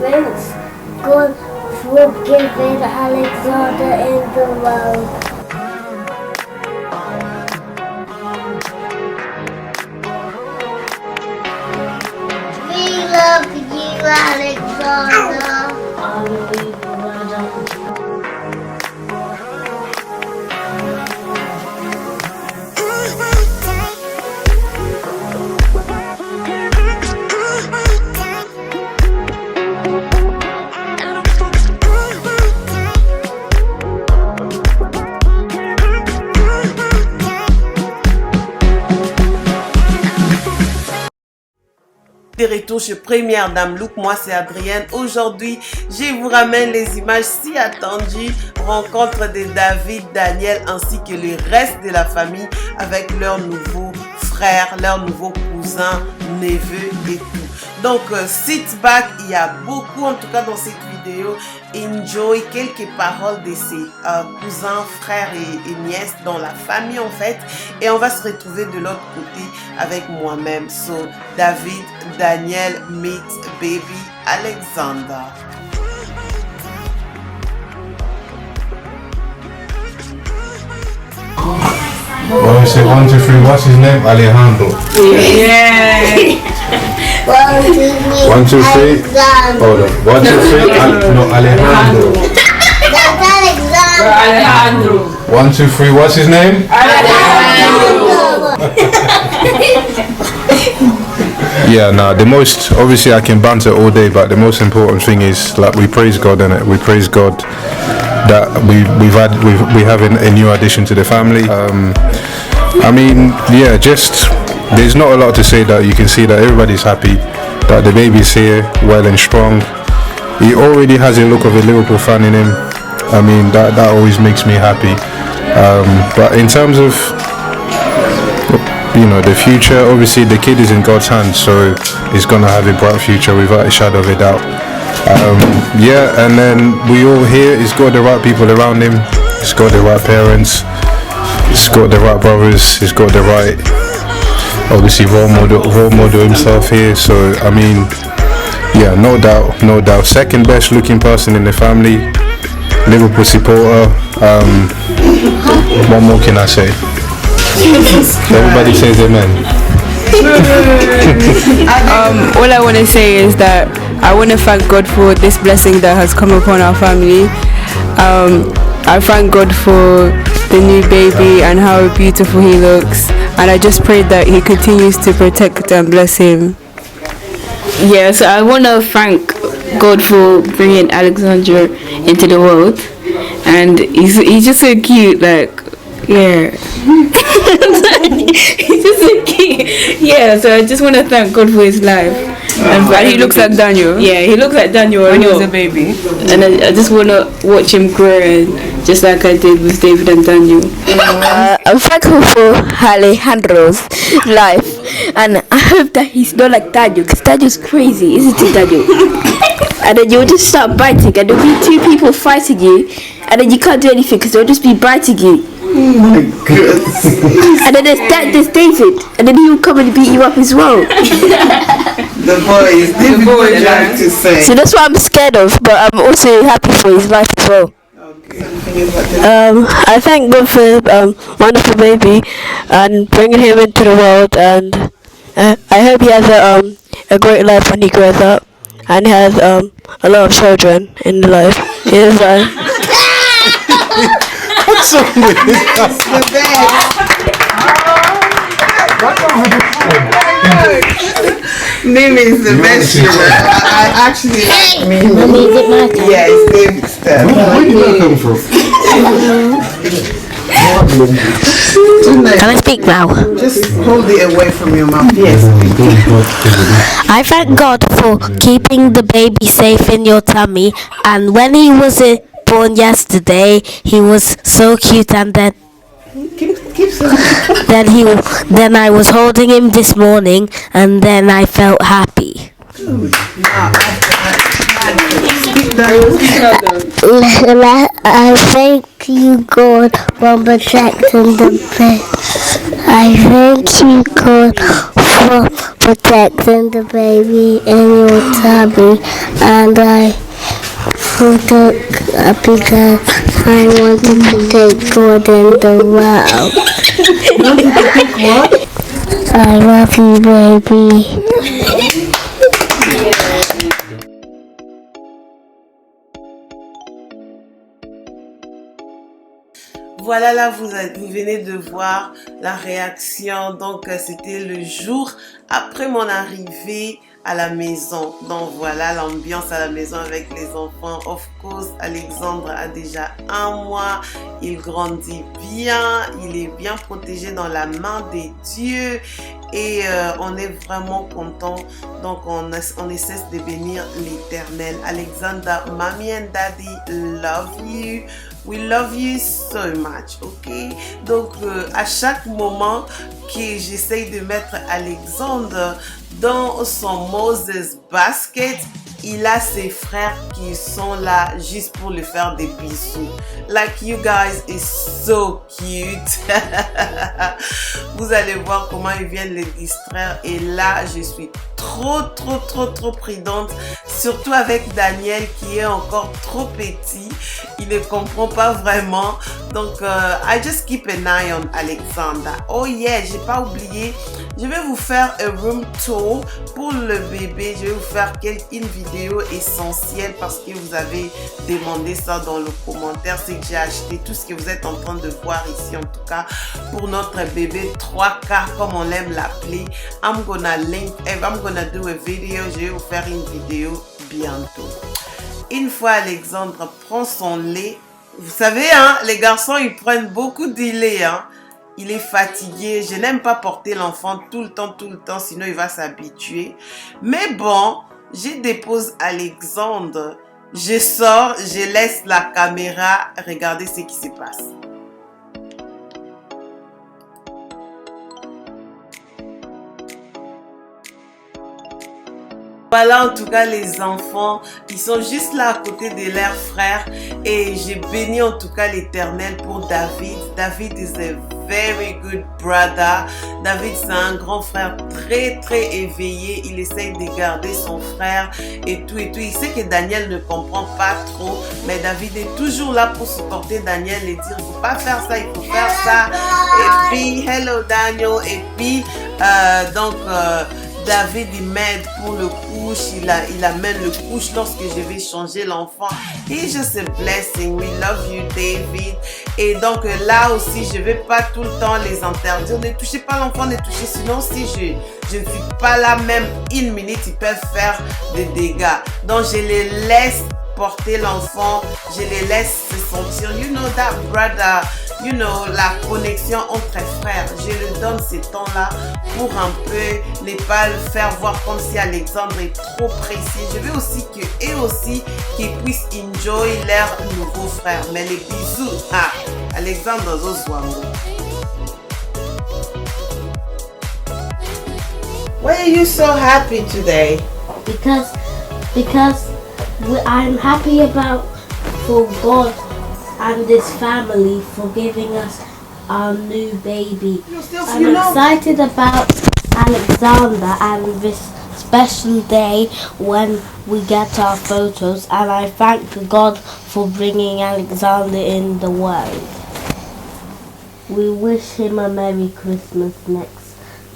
thanks God for giving Alexander in the world. We love you, Alexander. De retour chez Première Dame Look, moi c'est Adrienne. Aujourd'hui, je vous ramène les images si attendues, rencontre de David, Daniel ainsi que le reste de la famille avec leurs nouveaux frères, leurs nouveaux cousins, neveux et tout. Donc, sit back, il y a beaucoup en tout cas dans cette vidéo. Enjoy quelques paroles de ses cousins, frères et nièces dans la famille en fait. Et on va se retrouver de l'autre côté avec moi-même. So, David, Daniel, meet baby Alexander. Well, we say 1, 2, 3. What's his name? Alejandro. Yeah. 1, 2, 3. 1, 2, 3. Hold on. 1, 2, 3. No, Alejandro. That's Alexander. 1, 2, 3. What's his name? Yeah, nah, the most, obviously I can banter all day, but the most important thing is like we praise God in it. We praise God that we have a new addition to the family. I mean, yeah, just there's not a lot to say. That you can see that everybody's happy that the baby's here, well and strong. He already has a look of a Liverpool fan in him. I mean, that always makes me happy. But in terms of, you know, the future, obviously the kid is in God's hands, so he's gonna have a bright future without a shadow of a doubt. Yeah, and then we all here, he's got the right people around him, he's got the right parents, he's got the right brothers, he's got the right, obviously role model himself here. So I mean, yeah, no doubt, second best looking person in the family, Liverpool supporter. What more can I say? Everybody says amen. All I want to say is that I want to thank God for this blessing that has come upon our family. I thank God for the new baby and how beautiful he looks, and I just pray that he continues to protect and bless him. Yes, I want to thank God for bringing Alexandra into the world, and he's just so cute, like, yeah. He's just so cute. Yeah, so I just want to thank God for his life. And he looks like Daniel. Yeah, he looks like Daniel when he was a baby. And I just want to watch him grow, and just like I did with David and Daniel. I'm thankful for Alejandro's life, and I hope that he's not like Daniel, because Daniel's crazy, isn't he, Daniel? And then you'll just start biting, and there'll be two people fighting you, and then you can't do anything because they'll just be biting you. Oh my goodness. And then there's David, and then he'll come and beat you up as well. The boys, David, what would you like to say? So that's what I'm scared of, but I'm also happy for his life as well. I thank God for wonderful baby and bringing him into the world, and I hope he has a great life when he grows up and has a lot of children in the life. He is, What's up with this? The best. Mimi is the best. I actually like Mimi. Yeah, it's David's turn. Where did that come from? Can I speak now? Just hold it away from your mouth. Yes. I thank God for keeping the baby safe in your tummy, and when he was born yesterday, he was so cute, and then then I was holding him this morning, and then I felt happy. I thank you, God, for protecting the pet. I thank you, God, for protecting the baby in your tummy, and I protect because I want to protect God in the world. I love you, baby. Voilà, là, vous venez de voir la réaction. Donc, c'était le jour après mon arrivée à la maison. Donc, voilà l'ambiance à la maison avec les enfants. Of course, Alexandre a déjà 1 mois. Il grandit bien. Il est bien protégé dans la main des dieux. Et on est vraiment content. Donc, on essaie de bénir l'Éternel. Alexander, Mommy and Daddy love you. We love you so much, ok? Donc, à chaque moment que j'essaye de mettre Alexandre dans son Moses basket, il a ses frères qui sont là juste pour lui faire des bisous. Like, you guys is so cute. Vous allez voir comment ils viennent les distraire. Et là, je suis trop prudente. Surtout avec Daniel qui est encore trop petit. Il ne comprend pas vraiment. Donc, I just keep an eye on Alexander. Oh yeah, j'ai pas oublié. Je vais vous faire un room tour pour le bébé. Je vais vous faire une vidéo essentielle parce que vous avez demandé ça dans le commentaire. C'est que j'ai acheté tout ce que vous êtes en train de voir ici, en tout cas, pour notre bébé 3K, comme on aime l'appeler. I'm gonna do a video. Je vais vous faire une vidéo bientôt. Une fois Alexandre prend son lait, vous savez, hein, les garçons, ils prennent beaucoup de lait, hein. Il est fatigué. Je n'aime pas porter l'enfant tout le temps, sinon il va s'habituer. Mais bon, je dépose Alexandre. Je sors, je laisse la caméra regarder ce qui se passe. Voilà en tout cas les enfants, ils sont juste là à côté de leurs frères et j'ai béni en tout cas l'Éternel pour David. David is a very good brother. David c'est un grand frère très éveillé. Il essaye de garder son frère et tout. Il sait que Daniel ne comprend pas trop, mais David est toujours là pour supporter Daniel et dire il faut pas faire ça, il faut faire ça. Et puis hello Daniel. Et puis David il m'aide pour le couche, il amène le couche lorsque je vais changer l'enfant. He's just a blessing. We love you David. Et donc là aussi je vais pas tout le temps les interdire. Ne touchez pas l'enfant, ne touchez. Sinon si je ne suis pas là même 1 minute, ils peuvent faire des dégâts. Donc je les laisse porter l'enfant, je les laisse se sentir, you know that brother, you know, la connexion entre frères. Je lui donne ces temps-là pour un peu ne pas le faire voir comme si Alexandre est trop précis. Je veux aussi qu'ils puissent enjoy leur nouveau frère. Mais les bisous, Alexandre Zoswango. Why are you so happy today? Because I'm happy for God and this family for giving us our new baby. I'm excited about Alexander and this special day when we get our photos, and I thank God for bringing Alexander in the world. We wish him a Merry Christmas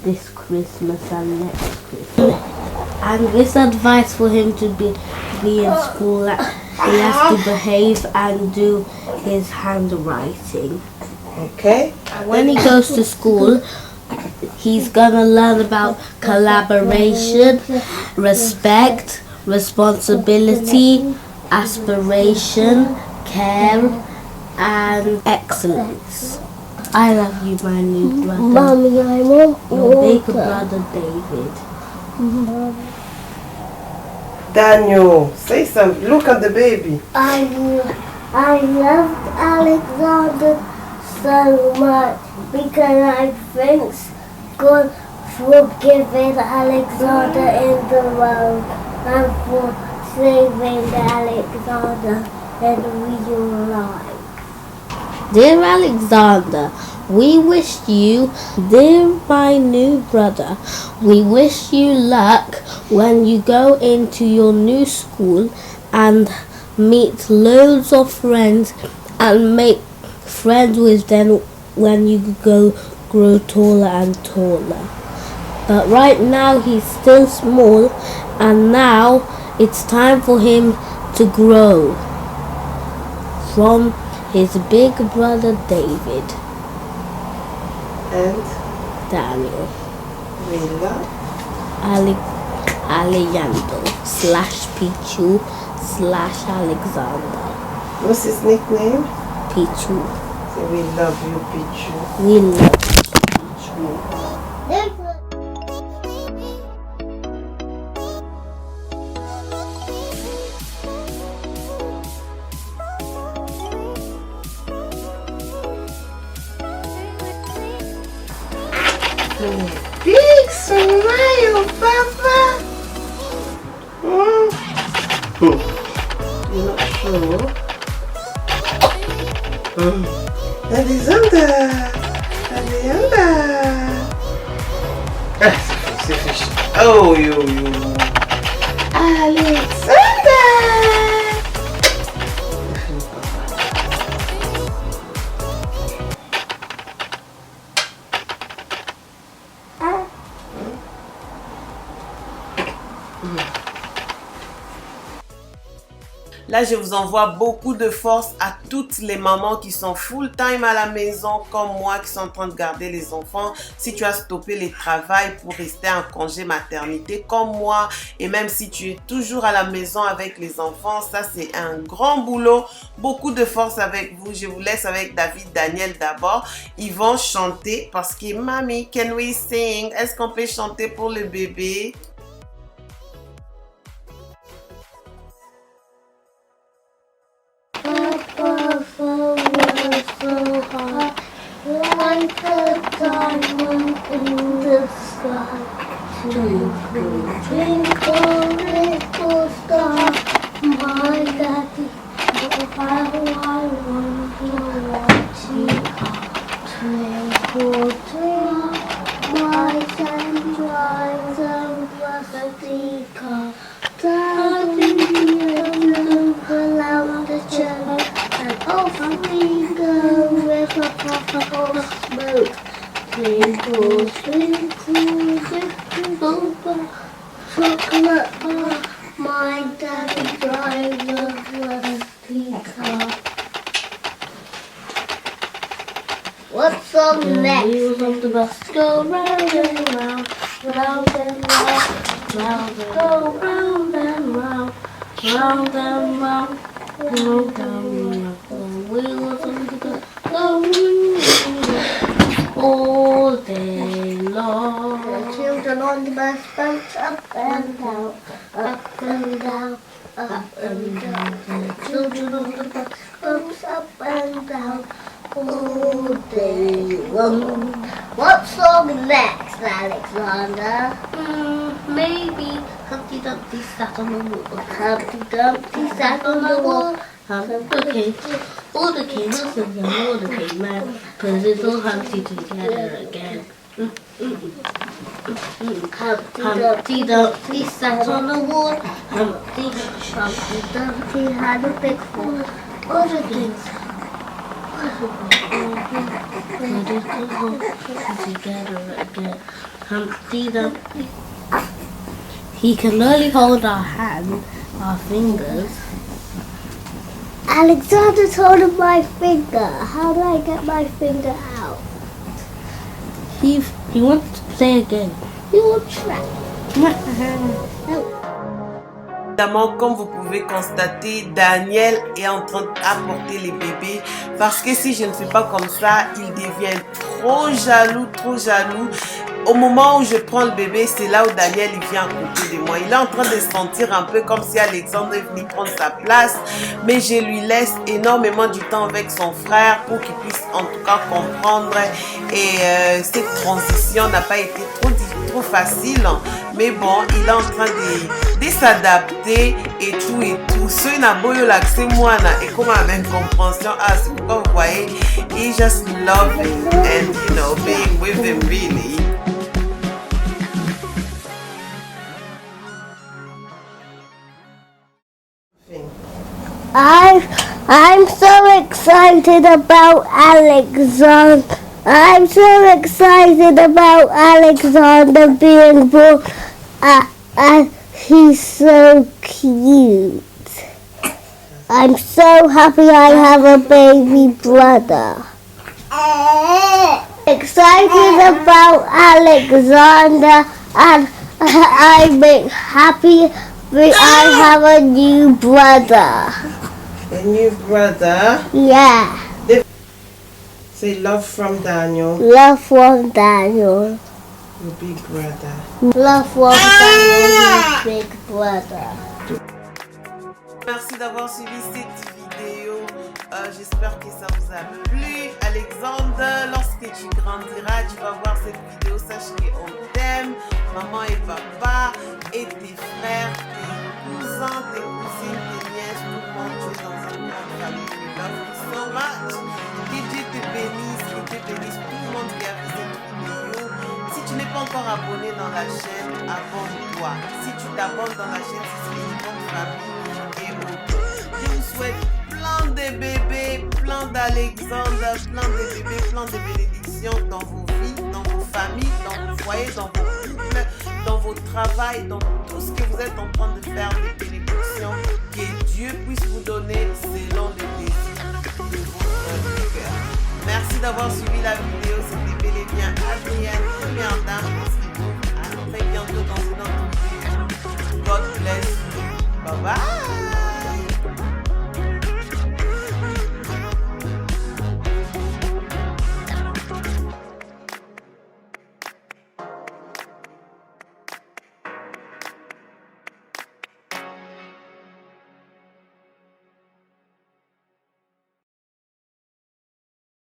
this Christmas and next Christmas. And this advice for him to be in school, he has to behave and do his handwriting. Okay. When he goes to school, he's gonna learn about collaboration, respect, responsibility, aspiration, care, and excellence. I love you, my new brother. Mommy, I want your big brother David. Daniel, say something. Look at the baby. I loved Alexander so much because I thank God for giving Alexander in the world and for saving Alexander in real life. Dear Alexander, We wish you, dear my new brother, we wish you luck when you go into your new school and meet loads of friends and make friends with them when you grow taller and taller. But right now he's still small, and now it's time for him to grow from his big brother David and Daniel Villa Alejandro / Pichu / Alexander. What's his nickname? Pichu. So we love you, Pichu. We love Pichu. Big smile, Papa. You're not sure? Alexander. C'est fichu. Oh, yo. Alexander. Là, je vous envoie beaucoup de force à toutes les mamans qui sont full-time à la maison, comme moi, qui sont en train de garder les enfants. Si tu as stoppé les travails pour rester en congé maternité, comme moi, et même si tu es toujours à la maison avec les enfants, ça, c'est un grand boulot. Beaucoup de force avec vous. Je vous laisse avec David Daniel d'abord. Ils vont chanter parce que, Mommy, can we sing? Est-ce qu'on peut chanter pour le bébé? Like a diamond in the sky. Twinkle, twinkle, little star. My daddy, how I wonder what you are. Twinkle, twinkle, my son drives a rusty car. Driving around the channel, and off we go with a puff of smoke. Twinkle, twinkle, little chocolate bar. My daddy drives a rusty car. What's on next? The wheels of the bus go round and round, round and round, round and go round and round, round and round, round and round. The wheels of the bus go round all day long. The children on the bus bounce up and down, up and down, up and down. The children on the bus bounce up and down all day long. What song next, Alexander? Maybe Humpty Dumpty sat on the wall. Humpty Dumpty sat on the wall. Okay, all the kingdoms and all the cavemen put little Humpty together again. Humpty Dumpty sat on the wall. Humpty Dumpty had a big fall. All the things together again. Humpty Dumpty. He can only hold our hand, our fingers. Alexander's holding my finger. How do I get my finger out? He wants to play again. He will try. Évidemment, comme vous pouvez constater, Daniel est en train d'apporter les bébés parce que si je ne fais pas comme ça, il devient trop jaloux, trop jaloux. Au moment où je prends le bébé, c'est là où Daniel il vient à côté de moi. Il est en train de se sentir un peu comme si Alexandre est venu prendre sa place, mais je lui laisse énormément du temps avec son frère pour qu'il puisse en tout cas comprendre. Et cette transition n'a pas été trop facile, mais bon, il est en train de s'adapter et tout. Ceux n'a pas eu l'accès moi et comme la même compréhension, c'est Comme vous voyez, he's just loving and, you know, being with him really. I'm so excited about Alexander. I'm so excited about Alexander being born. And he's so cute. I'm so happy I have a baby brother. Excited about Alexander, and I'm happy I have a new brother. A new brother. Yeah. Say love from Daniel. Love from Daniel. Your big brother. Love from Daniel, your big brother. Merci d'avoir suivi cette vidéo. J'espère que ça vous a plu. Alexandre, lorsque tu grandiras, tu vas voir cette vidéo. Sache qu'on t'aime, maman et papa, et tes frères, tes cousins, tes cousines, tes nièces, tout le monde. Tu es dans une grande famille. We love you so much. Que Dieu te bénisse, que Dieu bénisse tout le monde qui a vu cette vidéo. Si tu n'es pas encore abonné dans la chaîne, abonne-toi. Si tu t'abonnes dans la chaîne, c'est une bonne famille. Je vous souhaite plein de bébés, plein d'Alexandre, plein de bébés, plein de bénédictions dans vos vies, dans vos familles, dans vos foyers, dans vos couples, dans vos travails, dans tout ce que vous êtes en train de faire, des bénédictions. Que Dieu puisse vous donner selon le désir de votre cœur. Merci d'avoir suivi la vidéo. C'était bel et bien Adrienne, première dame.